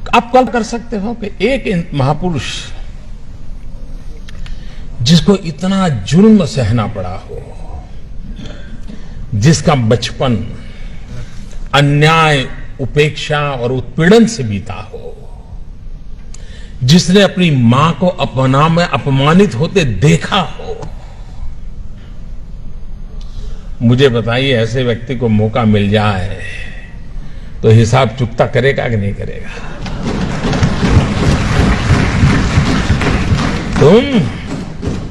आप कल्पना कर सकते हो कि एक महापुरुष जिसको इतना जुल्म सहना पड़ा हो, जिसका बचपन अन्याय, उपेक्षा और उत्पीड़न से बीता हो, जिसने अपनी मां को अपना में अपमानित होते देखा हो, मुझे बताइए ऐसे व्यक्ति को मौका मिल जाए तो हिसाब चुकता करेगा कि नहीं करेगा?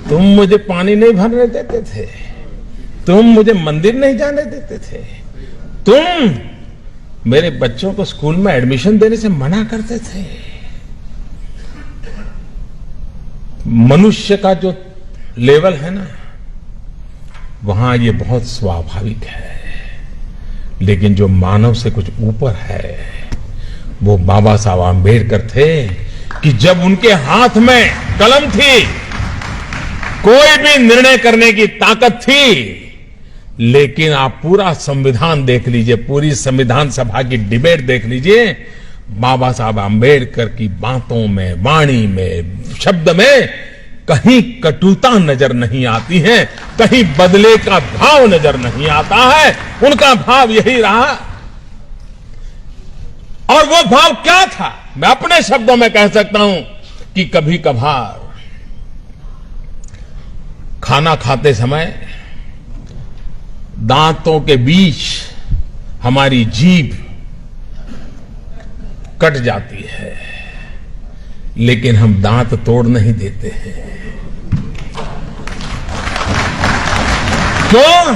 तुम मुझे पानी नहीं भरने देते थे, तुम मुझे मंदिर नहीं जाने देते थे, तुम मेरे बच्चों को स्कूल में एडमिशन देने से मना करते थे। मनुष्य का जो लेवल है ना, वहां ये बहुत स्वाभाविक है, लेकिन जो मानव से कुछ ऊपर है वो बाबा साहब आंबेडकर थे कि जब उनके हाथ में कलम थी, कोई भी निर्णय करने की ताकत थी। लेकिन आप पूरा संविधान देख लीजिए, पूरी संविधान सभा की डिबेट देख लीजिए, बाबा साहब आंबेडकर की बातों में, वाणी में, शब्द में कहीं कटुता नजर नहीं आती है, कहीं बदले का भाव नजर नहीं आता है। उनका भाव यही रहा। और वो भाव क्या था? मैं अपने शब्दों में कह सकता हूं कि कभी कभार खाना खाते समय दांतों के बीच हमारी जीभ कट जाती है, लेकिन हम दांत तोड़ नहीं देते हैं। क्यों?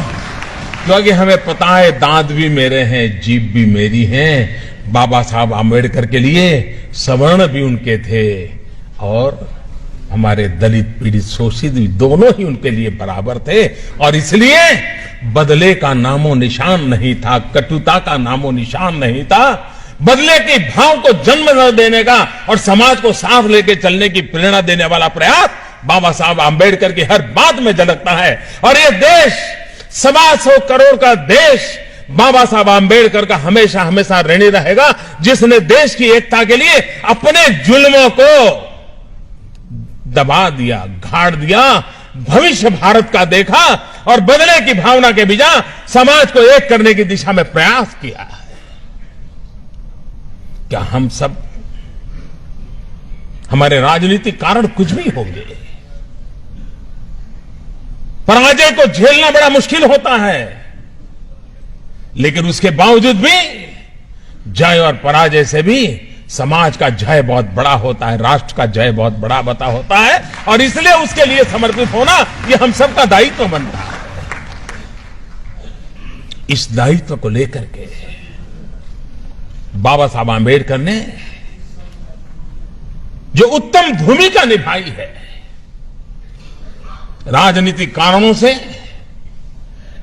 क्योंकि हमें पता है दांत भी मेरे हैं, जीभ भी मेरी है। बाबा साहब आंबेडकर के लिए सवर्ण भी उनके थे और हमारे दलित, पीड़ित, शोषित भी दोनों ही उनके लिए बराबर थे। और इसलिए बदले का नामो निशान नहीं था, कटुता का नामो निशान नहीं था। बदले के भाव को जन्म न देने का और समाज को साथ लेके चलने की प्रेरणा देने वाला प्रयास बाबा साहब आंबेडकर की हर बात में झलकता है। और ये देश 125 करोड़ का देश बाबा साहब आंबेडकर का हमेशा हमेशा ऋणी रहेगा, जिसने देश की एकता के लिए अपने जुल्मों को दबा दिया, गाड़ दिया, भविष्य भारत का देखा और बदले की भावना के बिना समाज को एक करने की दिशा में प्रयास किया है। क्या हम सब, हमारे राजनीतिक कारण कुछ भी होंगे, पराजय को झेलना बड़ा मुश्किल होता है, लेकिन उसके बावजूद भी जय और पराजय से भी समाज का जय बहुत बड़ा होता है, राष्ट्र का जय बहुत बड़ा बता होता है। और इसलिए उसके लिए समर्पित होना यह हम सबका दायित्व बनता है। इस दायित्व को लेकर के बाबा साहब आंबेडकर ने जो उत्तम भूमिका निभाई है, राजनीतिक कारणों से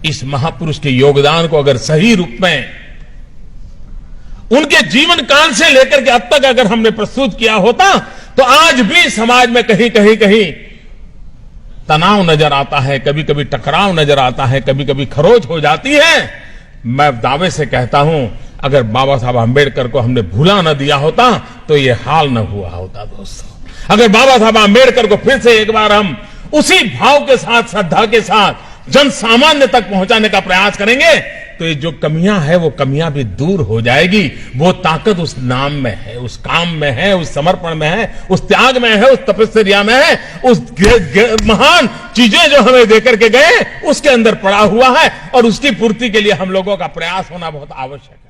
इस महापुरुष के योगदान को अगर सही रूप में उनके जीवन काल से लेकर के अब तक अगर हमने प्रस्तुत किया होता तो आज भी समाज में कहीं तनाव नजर आता है, कभी कभी टकराव नजर आता है, कभी कभी खरोच हो जाती है। मैं दावे से कहता हूं, अगर बाबा साहब आंबेडकर को हमने भूला न दिया होता तो ये हाल न हुआ होता। दोस्तों, अगर बाबा साहब आंबेडकर को फिर से एक बार हम उसी भाव के साथ, श्रद्धा के साथ जन सामान्य तक पहुंचाने का प्रयास करेंगे तो ये जो कमियां है वो कमियां भी दूर हो जाएगी। वो ताकत उस नाम में है, उस काम में है, उस समर्पण में है, उस त्याग में है, उस तपस्या में है, उस महान चीजें जो हमें देकर के गए उसके अंदर पड़ा हुआ है। और उसकी पूर्ति के लिए हम लोगों का प्रयास होना बहुत आवश्यक है।